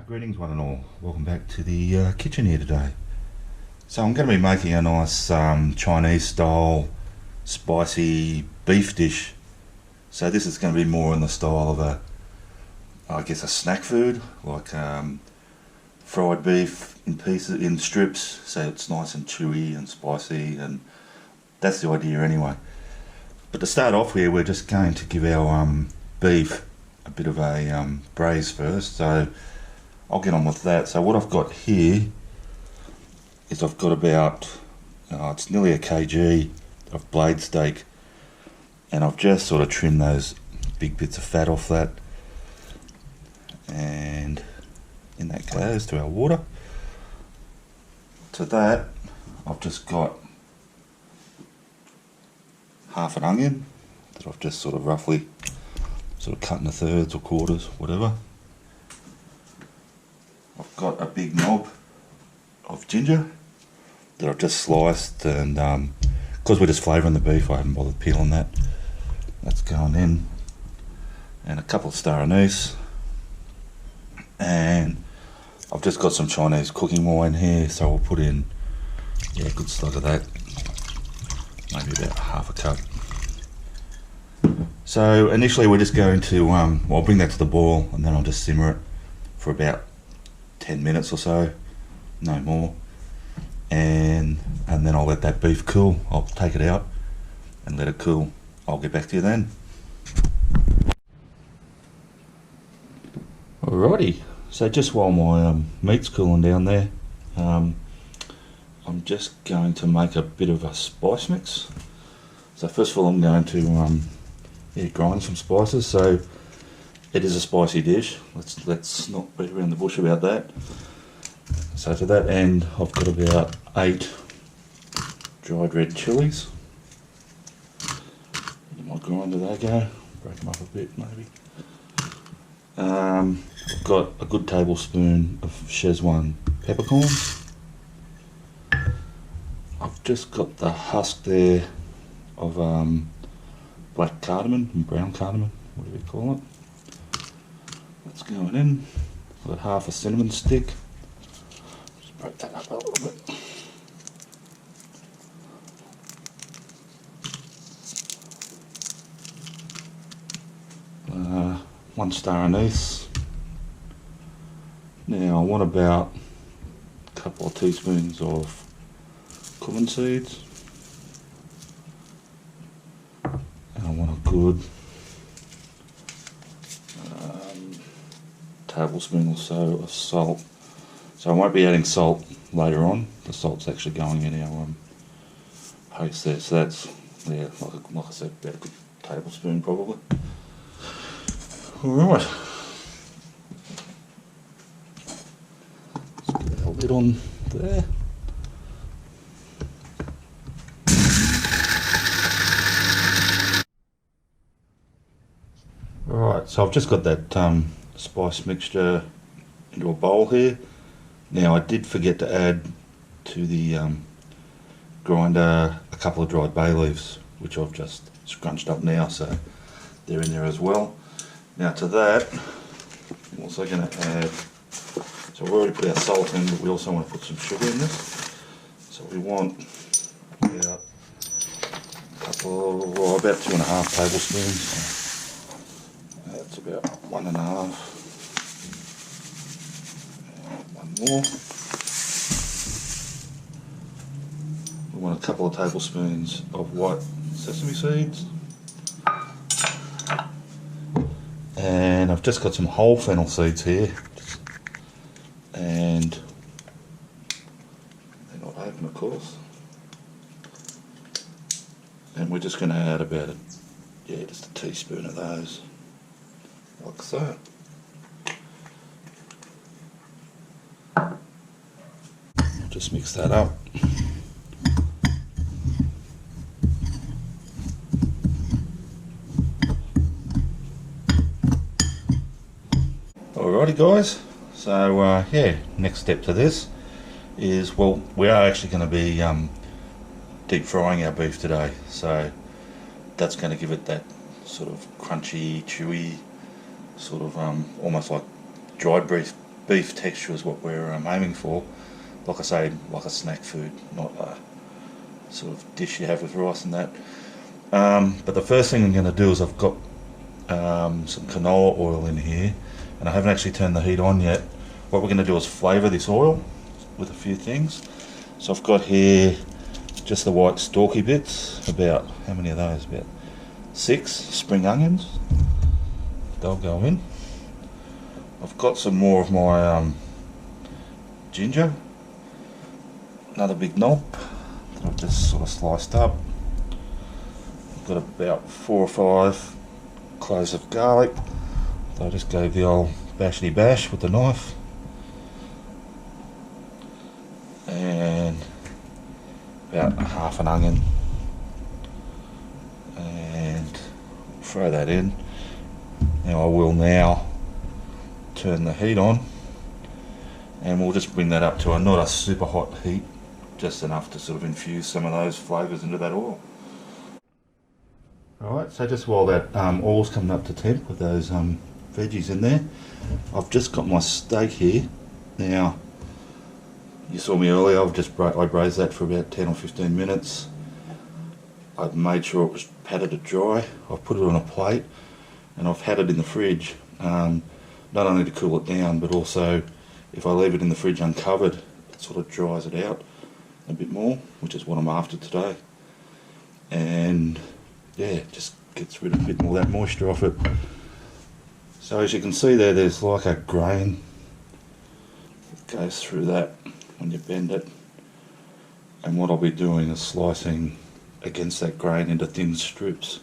Greetings one and all. Welcome back to the kitchen here today. So I'm going to be making a nice Chinese style spicy beef dish. So this is going to be more in the style of a snack food, like fried beef in pieces, in strips, so it's nice and chewy and spicy, and that's the idea anyway. But to start off here, we're just going to give our beef a bit of a braise first. So I'll get on with that. So what I've got here is I've got about, it's nearly a kg of blade steak, and I've just sort of trimmed those big bits of fat off that, and in that goes to our water. To that I've just got half an onion that I've just sort of roughly cut into thirds or quarters, whatever. I've got a big knob of ginger that I've just sliced, and because we're just flavouring the beef, I haven't bothered peeling that. That's going in, and a couple of star anise, and I've just got some Chinese cooking wine here, so we'll put in a good slug of that, maybe about half a cup. So initially we're just going to, I'll bring that to the boil, and then I'll just simmer it for about 10 minutes or so, no more, and then I'll let that beef cool. I'll take it out and let it cool. I'll get back to you then. Alrighty, so just while my meat's cooling down there, I'm just going to make a bit of a spice mix. So first of all, I'm going to grind some spices. So it is a spicy dish. Let's not beat around the bush about that. So to that end, I've got about 8 dried red chilies. In my grinder they go. Break them up a bit maybe. I've got a good tablespoon of Szechuan peppercorns. I've just got the husk there of black cardamom and brown cardamom, whatever you call it. That's going in. I've got half a cinnamon stick. Just break that up a little bit. One star anise. Now I want about a couple of teaspoons of cumin seeds. And I want a good tablespoon or so of salt. So I won't be adding salt later on. The salt's actually going in our paste there. So that's, yeah, like I said, about a good tablespoon probably. Alright. Let's get our lid on there. Alright, so I've just got that spice mixture into a bowl here. Now I did forget to add to the grinder a couple of dried bay leaves, which I've just scrunched up now, so they're in there as well. Now to that, I'm also going to add, so we've already put our salt in, but we also want to put some sugar in this. So we want about about 2.5 tablespoons. That's about 1.5. One more. We want a couple of tablespoons of white sesame seeds. And I've just got some whole fennel seeds here, and they're not open of course. And we're just going to add about just a teaspoon of those, like so. I'll just mix that up. Alrighty guys, so next step to this is, well, we are actually going to be deep frying our beef today, so that's going to give it that sort of crunchy, chewy, sort of almost like dried beef beef texture is what we're aiming for. Like I say, like a snack food, not a sort of dish you have with rice and that. But the first thing I'm going to do is I've got some canola oil in here, and I haven't actually turned the heat on yet. What we're going to do is flavour this oil with a few things. So I've got here just the white stalky bits, about, how many of those? About 6 spring onions. They'll go in. I've got some more of my ginger, another big knob that I've just sort of sliced up. I've got about 4 or 5 cloves of garlic that I just gave the old bashity bash with the knife, and about half an onion, and throw that in. Now I will now turn the heat on, and we'll just bring that up to not a super hot heat, just enough to sort of infuse some of those flavours into that oil. Alright, so just while that oil's coming up to temp with those veggies in there, I've just got my steak here. Now, you saw me earlier, I braised that for about 10 or 15 minutes. I've made sure it was patted it dry. I've put it on a plate, and I've had it in the fridge, not only to cool it down, but also if I leave it in the fridge uncovered, it sort of dries it out a bit more, which is what I'm after today. And yeah, just gets rid of a bit more of that moisture off it. So as you can see there, there's like a grain that goes through that when you bend it. And what I'll be doing is slicing against that grain into thin strips.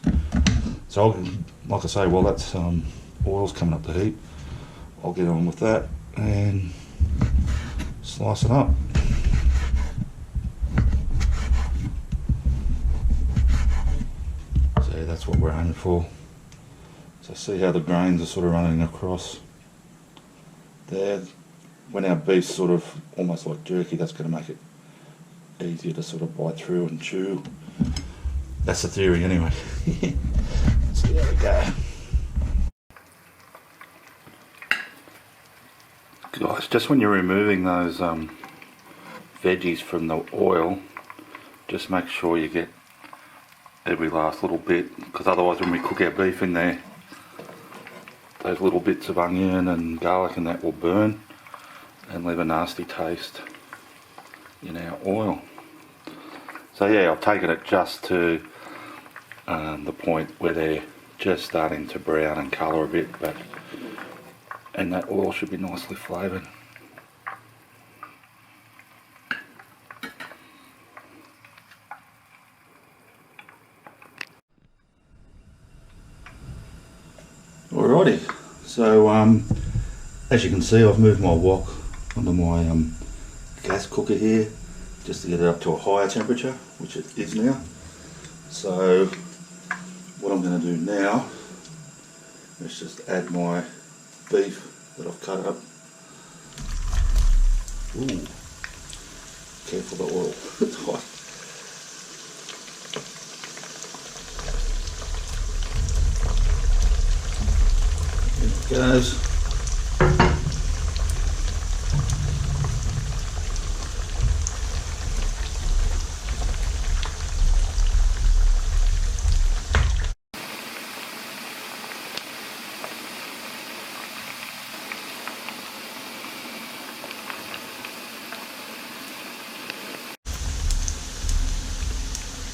So like I say, while that's oil's coming up to heat, I'll get on with that and slice it up. So that's what we're aiming for. So see how the grains are sort of running across there. When our beef's sort of almost like jerky, that's going to make it easier to sort of bite through and chew. That's the theory anyway. So there we go. Guys, just when you're removing those veggies from the oil, just make sure you get every last little bit, because otherwise when we cook our beef in there, those little bits of onion and garlic and that will burn and leave a nasty taste in our oil. So yeah, I've taken it just to the point where they're just starting to brown and colour a bit, and that oil should be nicely flavoured. Alrighty, so as you can see, I've moved my wok onto my gas cooker here just to get it up to a higher temperature, which it is now. So what I'm going to do now is just add my beef that I've cut up. Ooh, careful the oil, it's hot. Goes.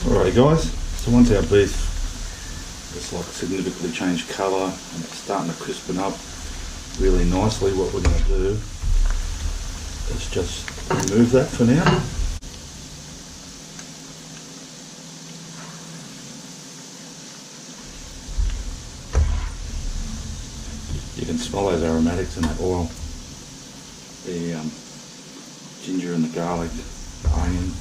Alrighty guys, so once our beef it's like significantly changed colour and it's starting to crispen up really nicely, what we're going to do is just remove that for now. You can smell those aromatics in that oil, the ginger and the garlic, the onion.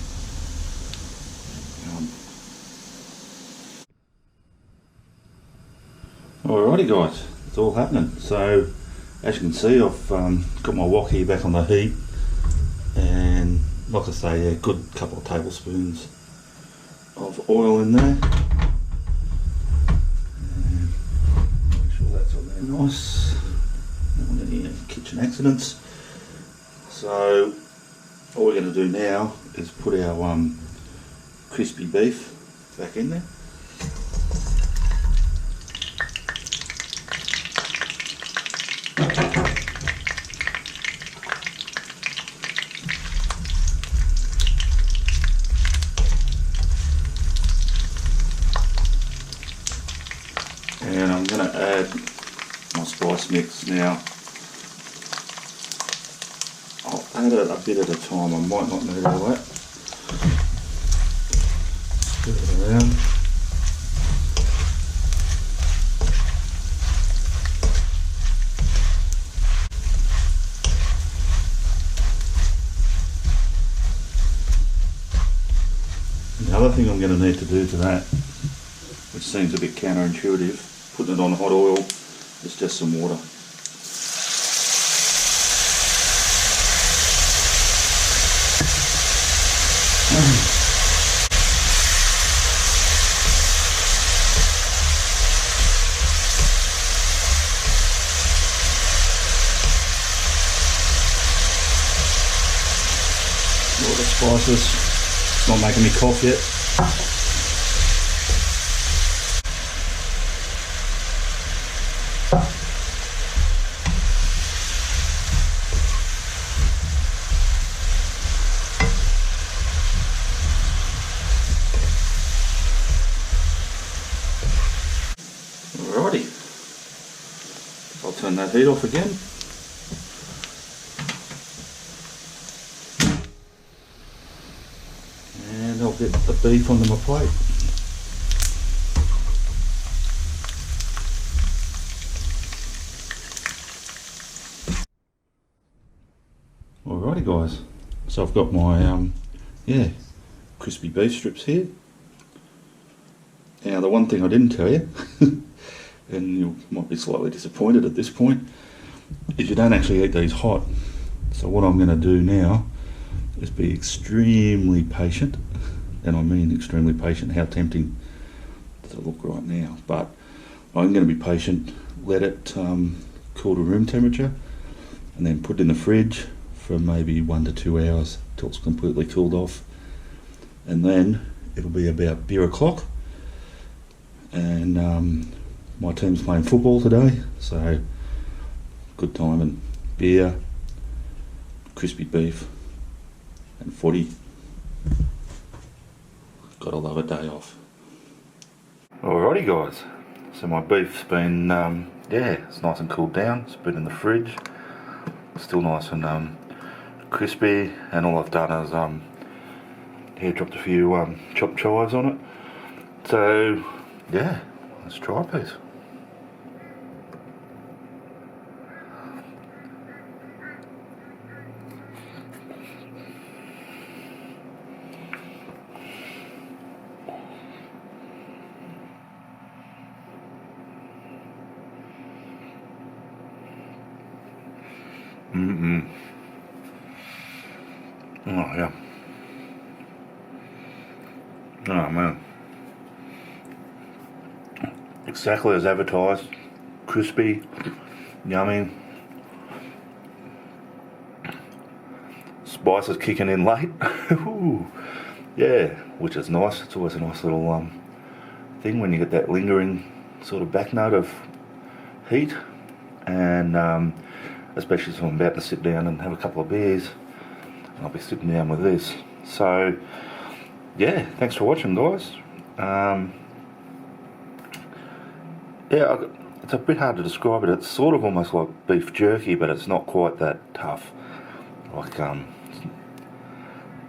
Alrighty guys, it's all happening. So as you can see, I've got my wok here back on the heat, and like I say, a good couple of tablespoons of oil in there. And make sure that's on there nice. Don't want any kitchen accidents. So all we're going to do now is put our crispy beef back in there. And I'm going to add my spice mix now. I'll add it a bit at a time, I might not need all that. Stir it around. The other thing I'm going to need to do to that, which seems a bit counterintuitive, putting it on hot oil, is just some water. All the spices, it's not making me cough yet. Alrighty, I'll turn that heat off again. And I'll get the beef onto my plate. Alrighty guys, so I've got my crispy beef strips here. Now the one thing I didn't tell you, and you might be slightly disappointed at this point, is you don't actually eat these hot. So what I'm going to do now is be extremely patient, and I mean extremely patient. How tempting does it look right now? But I'm going to be patient, let it cool to room temperature, and then put it in the fridge for maybe 1 to 2 hours till it's completely cooled off. And then it'll be about beer o'clock, and my team's playing football today, so good time and beer, crispy beef and footy. Gotta love a day off. Alrighty guys, so my beef's been it's nice and cooled down. It's been in the fridge, still nice and crispy, and all I've done is dropped a few chopped chives on it. So yeah, let's try a piece. Oh yeah. Oh man. Exactly as advertised. Crispy, yummy. Spices kicking in late. Ooh. Yeah, which is nice. It's always a nice little thing when you get that lingering sort of back note of heat, and especially if I'm about to sit down and have a couple of beers, I'll be sitting down with this. So yeah, thanks for watching guys. It's a bit hard to describe it. It's sort of almost like beef jerky, but it's not quite that tough. Like hang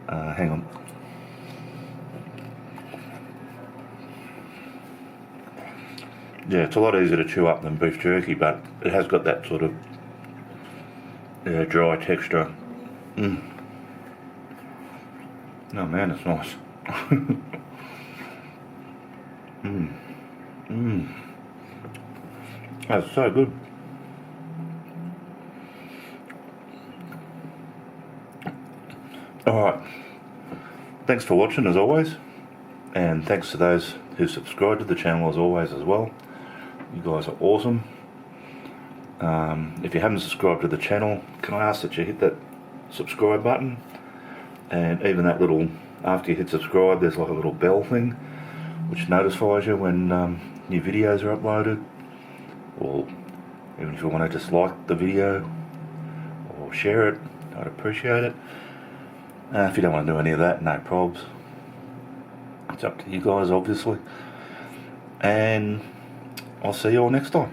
on. Yeah, it's a lot easier to chew up than beef jerky, but it has got that sort of dry texture. Oh man, it's nice. That's so good. Alright, thanks for watching as always, and thanks to those who subscribed to the channel as always as well. You guys are awesome. If you haven't subscribed to the channel, can I ask that you hit that subscribe button, and even that little, after you hit subscribe, there's like a little bell thing which notifies you when new videos are uploaded, or even if you want to just like the video or share it, I'd appreciate it. If you don't want to do any of that, no probs. It's up to you guys, obviously. And I'll see you all next time.